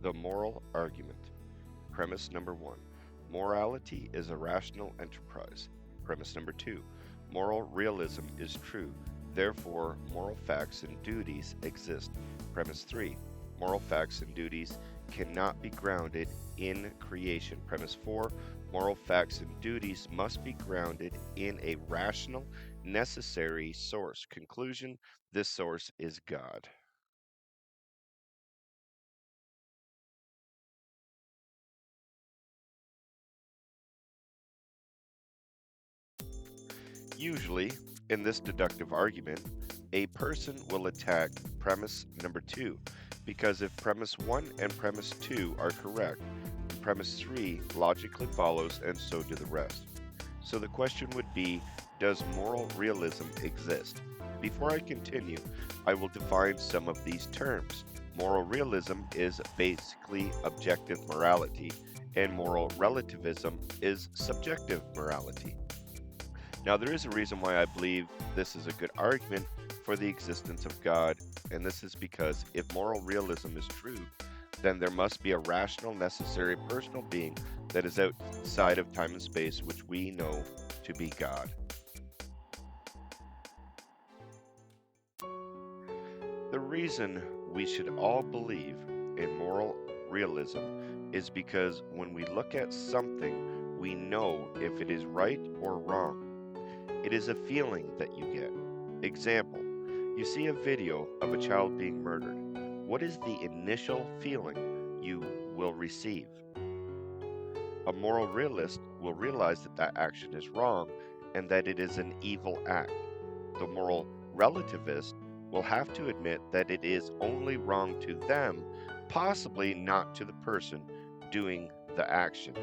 The moral argument. Premise number 1. Morality is a rational enterprise. Premise number 2. Moral realism is true. Therefore, moral facts and duties exist. Premise 3. Moral facts and duties cannot be grounded in creation. Premise 4. Moral facts and duties must be grounded in a rational, necessary source. Conclusion: this source is God. Usually, in this deductive argument, a person will attack premise number 2 because if premise 1 and premise 2 are correct, premise 3 logically follows and so do the rest. So the question would be, does moral realism exist? Before I continue, I will define some of these terms. Moral realism is basically objective morality, and moral relativism is subjective morality. Now, there is a reason why I believe this is a good argument for the existence of God, and this is because if moral realism is true, then there must be a rational, necessary, personal being that is outside of time and space, which we know to be God. The reason we should all believe in moral realism is because when we look at something, we know if it is right or wrong. It is a feeling that you get. Example, you see a video of a child being murdered. What is the initial feeling you will receive? A moral realist will realize that that action is wrong and that it is an evil act. The moral relativist will have to admit that it is only wrong to them, possibly not to the person doing the action.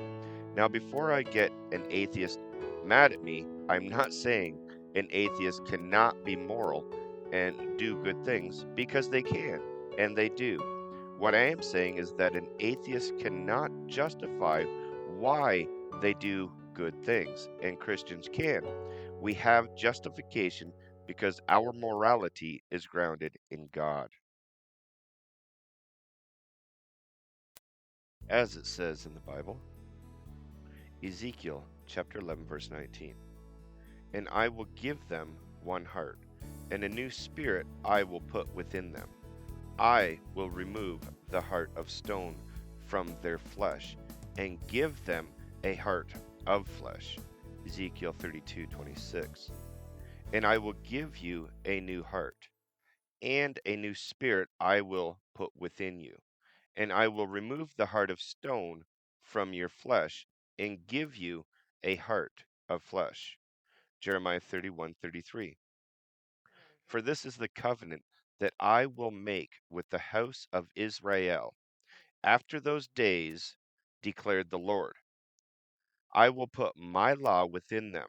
Now, before I get an atheist mad at me, I'm not saying an atheist cannot be moral and do good things, because they can, and they do. What I am saying is that an atheist cannot justify why they do good things, and Christians can. We have justification because our morality is grounded in God. As it says in the Bible, Ezekiel chapter 11, verse 19. And I will give them one heart, and a new spirit I will put within them. I will remove the heart of stone from their flesh, and give them a heart of flesh. Ezekiel 32:26. And I will give you a new heart, and a new spirit I will put within you. And I will remove the heart of stone from your flesh, and give you a heart of flesh. Jeremiah 31:33. For this is the covenant that I will make with the house of Israel. After those days, declared the Lord, I will put my law within them,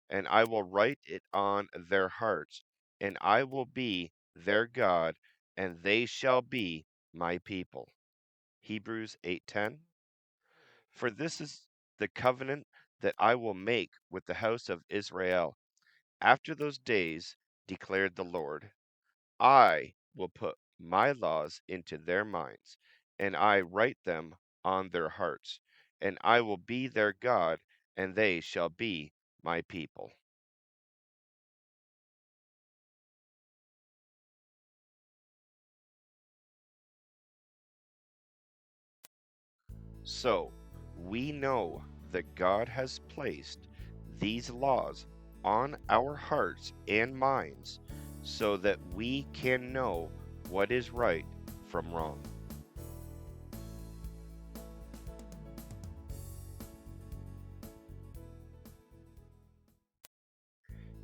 and I will write it on their hearts, and I will be their God, and they shall be my people. Hebrews 8:10. For this is the covenant that I will make with the house of Israel. After those days, declared the Lord, I will put my laws into their minds, and I write them on their hearts, and I will be their God, and they shall be my people. So, we know that God has placed these laws on our hearts and minds so that we can know what is right from wrong.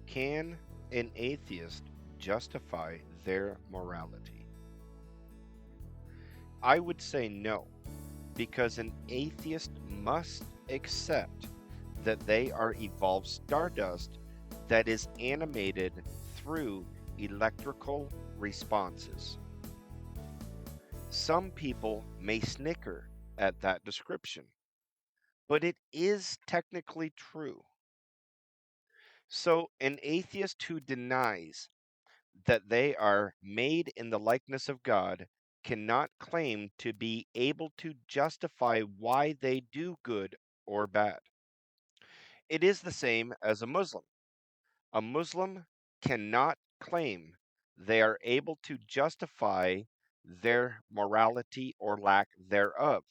Can an atheist justify their morality? I would say no, because an atheist must accept that they are evolved stardust that is animated through electrical responses. Some people may snicker at that description, but it is technically true. So, an atheist who denies that they are made in the likeness of God cannot claim to be able to justify why they do good or bad. It is the same as a Muslim. A Muslim cannot claim they are able to justify their morality or lack thereof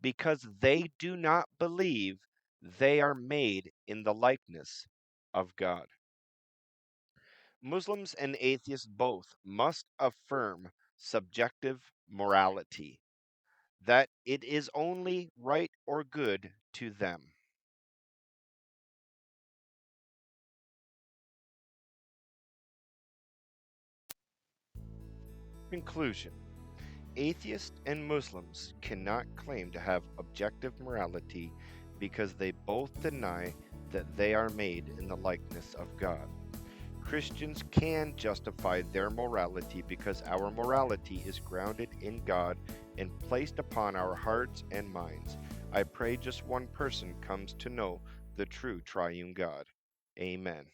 because they do not believe they are made in the likeness of God. Muslims and atheists both must affirm subjective morality, that it is only right or good to them. Conclusion: atheists and Muslims cannot claim to have objective morality because they both deny that they are made in the likeness of God. Christians can justify their morality because our morality is grounded in God and placed upon our hearts and minds. I pray just one person comes to know the true triune God. Amen.